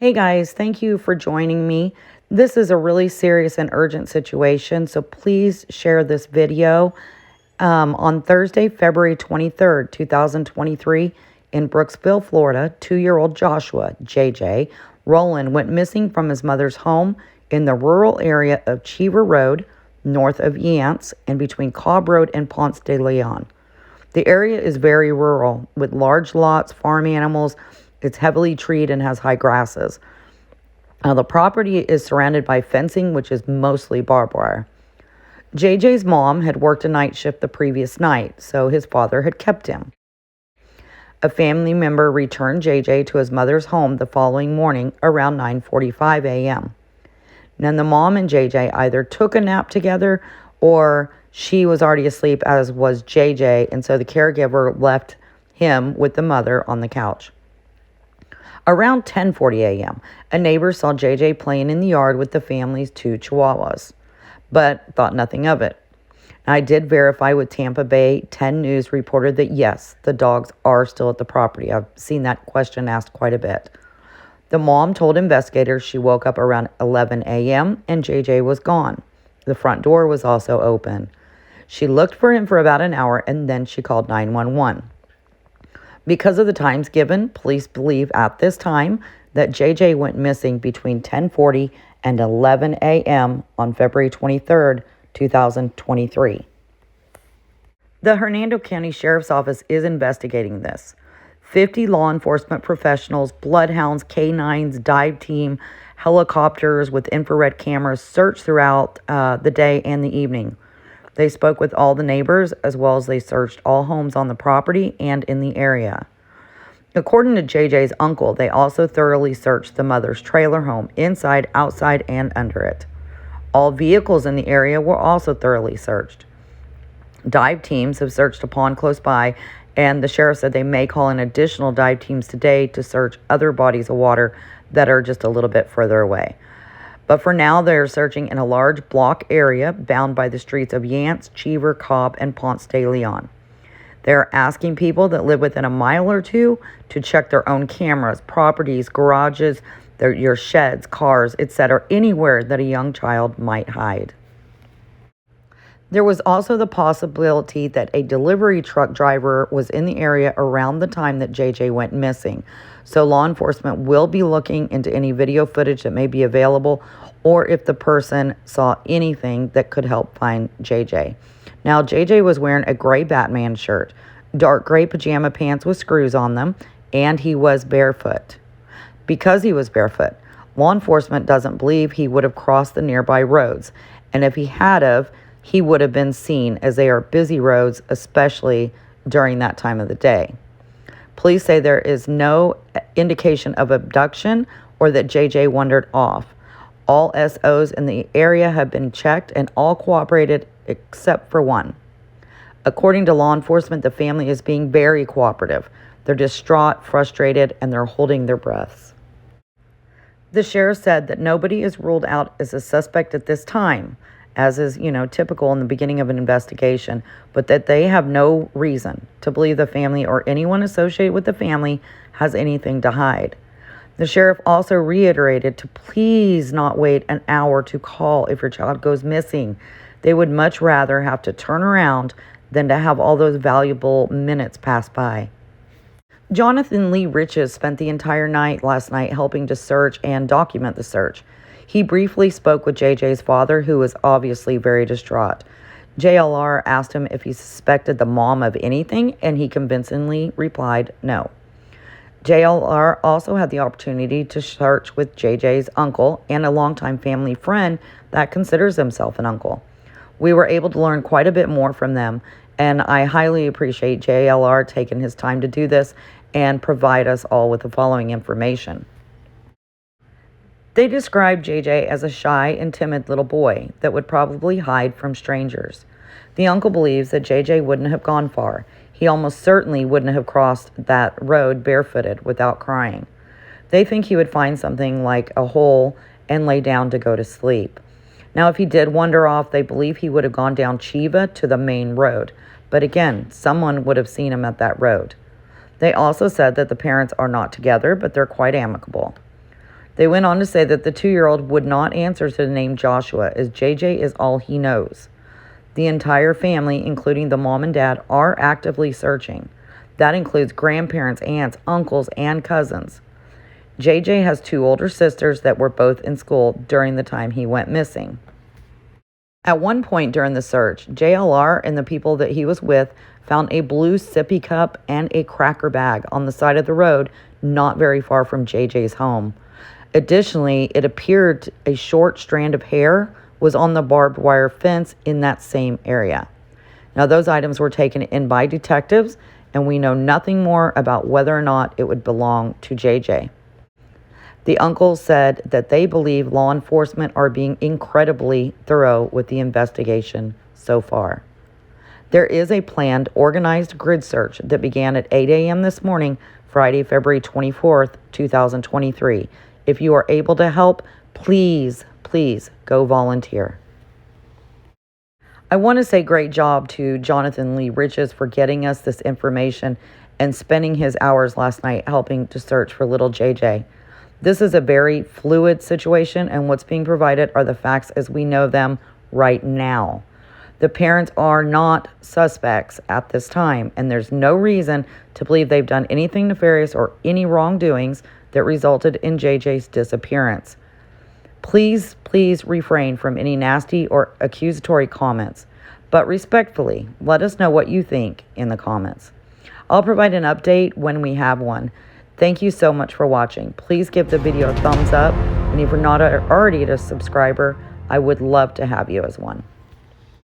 Hey guys, thank you for joining me. This is a really serious and urgent situation, so please share this video. On Thursday, February 23rd, 2023, in Brooksville, Florida, 2-year-old Joshua, JJ, Rowland went missing from his mother's home in the rural area of Cheever Road, north of Yantz, and between Cobb Road and Ponce de Leon. The area is very rural, with large lots, farm animals. It's heavily treed and has high grasses. The property is surrounded by fencing, which is mostly barbed wire. JJ's mom had worked a night shift the previous night, so his father had kept him. A family member returned JJ to his mother's home the following morning around 9:45 a.m. Then the mom and JJ either took a nap together or she was already asleep, as was JJ, and so the caregiver left him with the mother on the couch. Around 10:40 a.m., a neighbor saw JJ playing in the yard with the family's 2 chihuahas, but thought nothing of it. I did verify with Tampa Bay. 10 News reported that yes, the dogs are still at the property. I've seen that question asked quite a bit. The mom told investigators she woke up around 11 a.m. and JJ was gone. The front door was also open. She looked for him for about an hour and then she called 911. Because of the times given, police believe at this time that JJ went missing between 10:40 and 11 a.m. on February 23rd, 2023. The Hernando County Sheriff's Office is investigating this. 50 law enforcement professionals, bloodhounds, canines, dive team, helicopters with infrared cameras searched throughout the day and the evening. They spoke with all the neighbors, as well as they searched all homes on the property and in the area. According to JJ's uncle, they also thoroughly searched the mother's trailer home, inside, outside, and under it. All vehicles in the area were also thoroughly searched. Dive teams have searched a pond close by, and the sheriff said they may call in additional dive teams today to search other bodies of water that are just a little bit further away. But for now, they're searching in a large block area bound by the streets of Yantz, Cheever, Cobb, and Ponce de Leon. They're asking people that live within a mile or two to check their own cameras, properties, garages, your sheds, cars, etc., anywhere that a young child might hide. There was also the possibility that a delivery truck driver was in the area around the time that JJ went missing. So law enforcement will be looking into any video footage that may be available or if the person saw anything that could help find JJ. Now, JJ was wearing a gray Batman shirt, dark gray pajama pants with screws on them, and he was barefoot. Because he was barefoot, law enforcement doesn't believe he would have crossed the nearby roads, and if he had of, he would have been seen, as they are busy roads, especially during that time of the day. Police say there is no indication of abduction or that JJ wandered off. All SOs in the area have been checked and all cooperated except for one. According to law enforcement, the family is being very cooperative. They're distraught, frustrated, and they're holding their breaths. The sheriff said that nobody is ruled out as a suspect at this time, as is, typical in the beginning of an investigation, but that they have no reason to believe the family or anyone associated with the family has anything to hide. The sheriff also reiterated to please not wait an hour to call if your child goes missing. They would much rather have to turn around than to have all those valuable minutes pass by. Jonathan Lee Riches spent the entire night last night helping to search and document the search. He briefly spoke with JJ's father, who was obviously very distraught. JLR asked him if he suspected the mom of anything, and he convincingly replied no. JLR also had the opportunity to search with JJ's uncle and a longtime family friend that considers himself an uncle. We were able to learn quite a bit more from them, and I highly appreciate JLR taking his time to do this and provide us all with the following information. They described JJ as a shy and timid little boy that would probably hide from strangers. The uncle believes that JJ wouldn't have gone far. He almost certainly wouldn't have crossed that road barefooted without crying. They think he would find something like a hole and lay down to go to sleep. Now, if he did wander off, they believe he would have gone down Cheever to the main road. But again, someone would have seen him at that road. They also said that the parents are not together, but they're quite amicable. They went on to say that the 2-year-old would not answer to the name Joshua, as JJ is all he knows. The entire family, including the mom and dad, are actively searching. That includes grandparents, aunts, uncles, and cousins. JJ has 2 older sisters that were both in school during the time he went missing. At one point during the search, JLR and the people that he was with found a blue sippy cup and a cracker bag on the side of the road not very far from JJ's home. Additionally, it appeared a short strand of hair was on the barbed wire fence in that same area. Now, those items were taken in by detectives, and we know nothing more about whether or not it would belong to JJ. The uncles said that they believe law enforcement are being incredibly thorough with the investigation so far. There is a planned organized grid search that began at 8 a.m. this morning, Friday, February 24th, 2023. If you are able to help, please go volunteer. I want to say great job to Jonathan Lee Riches for getting us this information and spending his hours last night helping to search for little JJ. This is a very fluid situation, and what's being provided are the facts as we know them right now. The parents are not suspects at this time, and there's no reason to believe they've done anything nefarious or any wrongdoings that resulted in JJ's disappearance. Please refrain from any nasty or accusatory comments, but respectfully, let us know what you think in the comments. I'll provide an update when we have one. Thank you so much for watching. Please give the video a thumbs up, and if you're not already a subscriber, I would love to have you as one.